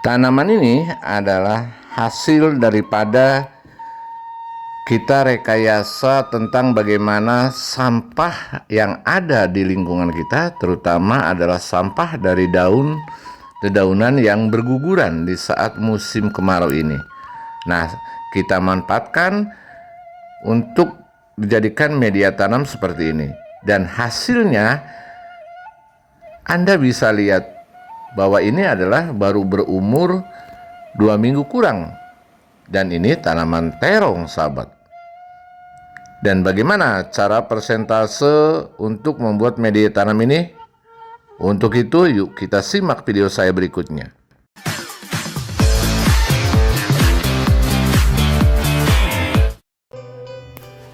Tanaman ini adalah hasil daripada kita rekayasa tentang bagaimana sampah yang ada di lingkungan kita, terutama adalah sampah dari dedaunan yang berguguran di saat musim kemarau ini. Nah, kita manfaatkan untuk dijadikan media tanam seperti ini. Dan hasilnya Anda bisa lihat bahwa ini adalah baru berumur 2 minggu kurang. Dan ini tanaman terong, sahabat. Dan bagaimana cara persentase untuk membuat media tanam ini? Untuk itu, yuk kita simak video saya berikutnya.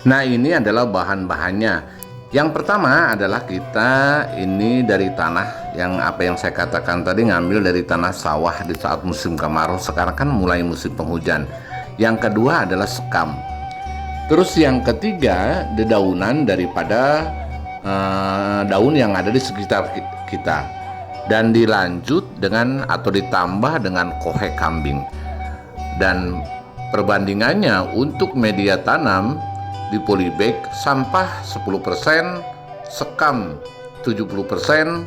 Nah, ini adalah bahan-bahannya. Yang pertama adalah kita ini dari tanah yang saya katakan tadi, ngambil dari tanah sawah di saat musim kemarau. Sekarang kan mulai musim penghujan. Yang kedua adalah sekam. Terus yang ketiga, dedaunan daripada daun yang ada di sekitar kita. Dan dilanjut dengan atau ditambah dengan kohe kambing. Dan perbandingannya untuk media tanam di polybag, sampah 10%, sekam 70%,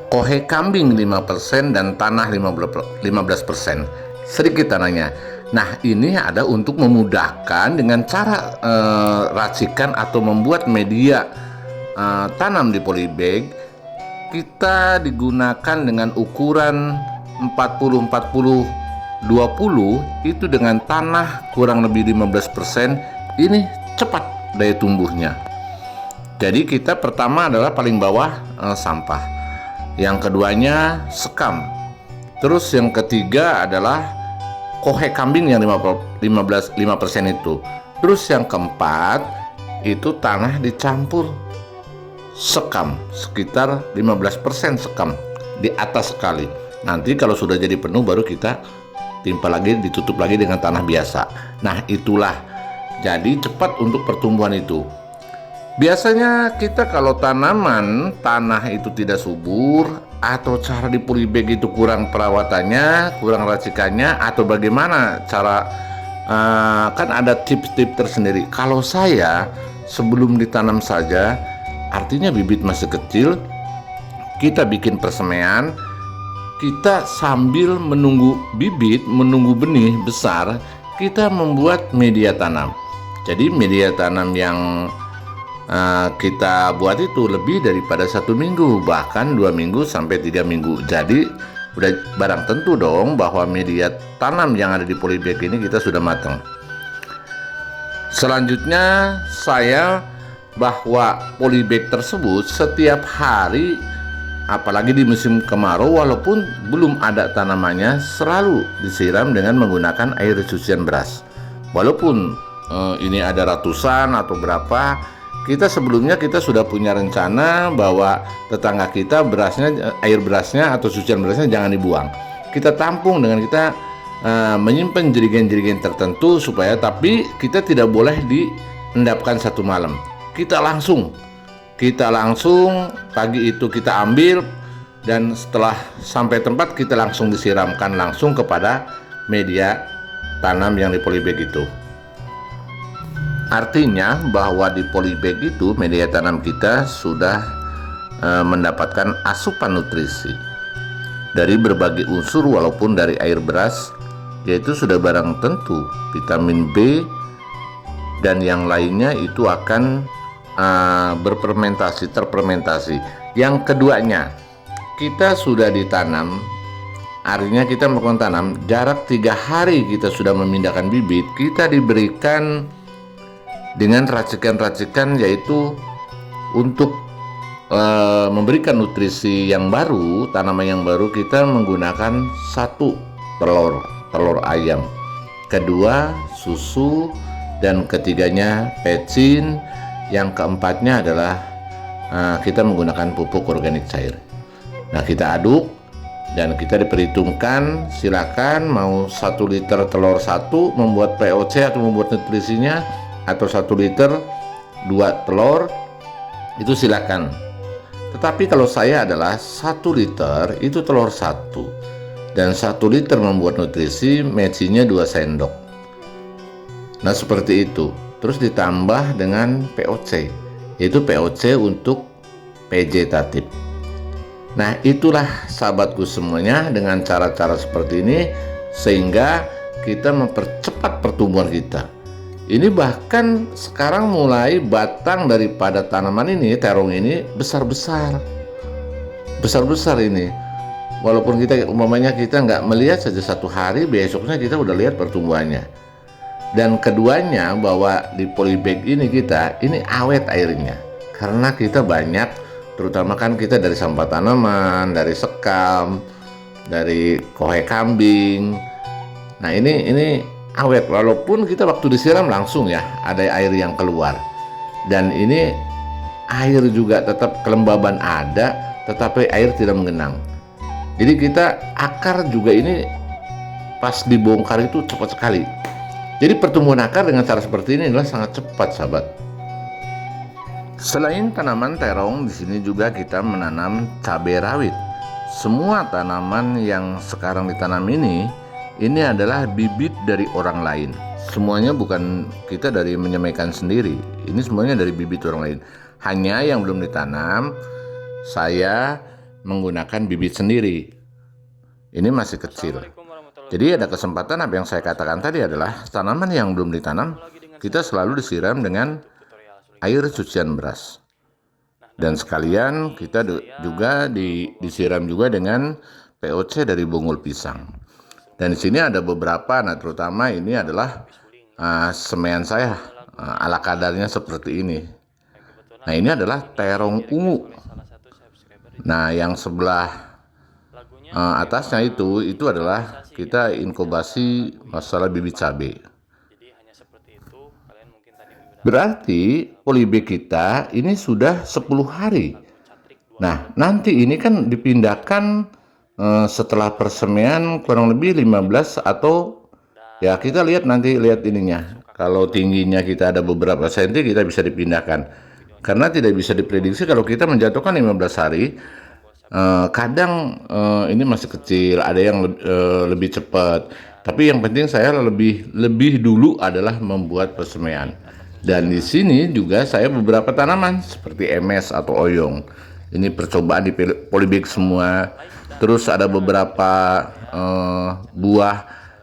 kohe kambing 5%, dan tanah 15%. Sedikit tanahnya. Nah, ini ada untuk memudahkan dengan cara racikan atau membuat media tanam di polybag. Kita digunakan dengan ukuran 40-40-20 itu dengan tanah kurang lebih 15%. Ini cepat daya tumbuhnya. Jadi kita pertama adalah paling bawah sampah, yang keduanya sekam, terus yang ketiga adalah kohe kambing yang 5% itu, terus yang keempat itu tanah dicampur sekam sekitar 15% sekam di atas sekali. Nanti kalau sudah jadi penuh baru kita timpa lagi, ditutup lagi dengan tanah biasa. Nah, itulah jadi cepat untuk pertumbuhan itu. Biasanya kita kalau tanah itu tidak subur, atau cara di polybag itu kurang perawatannya, kurang racikannya, atau bagaimana cara, kan ada tips-tips tersendiri. Kalau saya sebelum ditanam saja, artinya bibit masih kecil, kita bikin persemaian. Kita sambil menunggu bibit, menunggu benih besar, kita membuat media tanam. Jadi media tanam yang kita buat itu lebih daripada 1 minggu, bahkan 2 minggu sampai 3 minggu. Jadi udah barang tentu dong bahwa media tanam yang ada di polybag ini kita sudah matang. Selanjutnya bahwa polybag tersebut setiap hari, apalagi di musim kemarau, walaupun belum ada tanamannya, selalu disiram dengan menggunakan air cucian beras. Walaupun ini ada ratusan atau berapa, kita sebelumnya sudah punya rencana bahwa tetangga kita air berasnya atau cucian berasnya jangan dibuang. Kita tampung dengan kita menyimpan jerigen-jerigen tertentu tapi kita tidak boleh diendapkan 1 malam. Kita langsung pagi itu kita ambil, dan setelah sampai tempat kita langsung disiramkan langsung kepada media tanam yang di polybag itu. Artinya bahwa di polybag itu media tanam kita sudah mendapatkan asupan nutrisi dari berbagai unsur, walaupun dari air beras, yaitu sudah barang tentu vitamin B dan yang lainnya itu akan terfermentasi. Yang keduanya, kita sudah ditanam, artinya kita melakukan tanam, jarak 3 hari kita sudah memindahkan bibit, kita diberikan dengan racikan-racikan, yaitu untuk memberikan nutrisi yang baru, tanaman yang baru. Kita menggunakan 1 telur ayam, kedua susu, dan ketiganya pecin. Yang keempatnya adalah kita menggunakan pupuk organik cair. Nah, kita aduk dan kita diperhitungkan, silakan mau 1 liter telur 1 membuat POC atau membuat nutrisinya, atau 1 liter 2 telur, itu silakan. Tetapi kalau saya adalah 1 liter itu telur 1, dan 1 liter membuat nutrisi matchingnya 2 sendok. Nah seperti itu. Terus ditambah dengan POC, yaitu POC untuk vegetatif. Nah itulah sahabatku semuanya, dengan cara-cara seperti ini sehingga kita mempercepat pertumbuhan kita. Ini bahkan sekarang mulai batang daripada tanaman ini, terong ini besar-besar ini. Walaupun kita umpamanya kita nggak melihat saja 1 hari, besoknya kita udah lihat pertumbuhannya. Dan keduanya bahwa di polybag ini kita ini awet airnya, karena kita banyak, terutama kan kita dari sampah tanaman, dari sekam, dari kohe kambing. Nah ini awet, walaupun kita waktu disiram langsung ya ada air yang keluar, dan ini air juga tetap kelembaban ada, tetapi air tidak menggenang. Jadi kita akar juga ini pas dibongkar itu cepat sekali. Jadi pertumbuhan akar dengan cara seperti ini adalah sangat cepat, sahabat. Selain tanaman terong, di sini juga kita menanam cabai rawit. Semua tanaman yang sekarang ditanam ini adalah bibit dari orang lain. Semuanya bukan kita dari menyemaikan sendiri. Ini semuanya dari bibit orang lain. Hanya yang belum ditanam, saya menggunakan bibit sendiri. Ini masih kecil. Jadi ada kesempatan, apa yang saya katakan tadi adalah tanaman yang belum ditanam, kita selalu disiram dengan air cucian beras. Dan sekalian kita juga disiram juga dengan POC dari bonggol pisang. Dan di sini ada beberapa, nah terutama ini adalah semaian saya, ala kadarnya seperti ini. Nah ini adalah terong ungu. Nah yang sebelah atasnya itu adalah kita inkubasi masalah bibit cabai. Berarti polybag kita ini sudah 10 hari. Nah nanti ini kan dipindahkan setelah persemaian kurang lebih 15 atau ya kita lihat nanti, lihat ininya. Kalau tingginya kita ada beberapa senti, kita bisa dipindahkan. Karena tidak bisa diprediksi kalau kita menjatuhkan 15 hari. Kadang ini masih kecil, ada yang lebih cepat. Tapi yang penting saya lebih dulu adalah membuat persemaian. Dan di sini juga saya beberapa tanaman seperti MS atau oyong. Ini percobaan di polybag semua. Terus ada beberapa buah,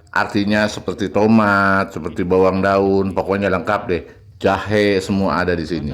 artinya seperti tomat, seperti bawang daun, pokoknya lengkap deh. Jahe semua ada di sini.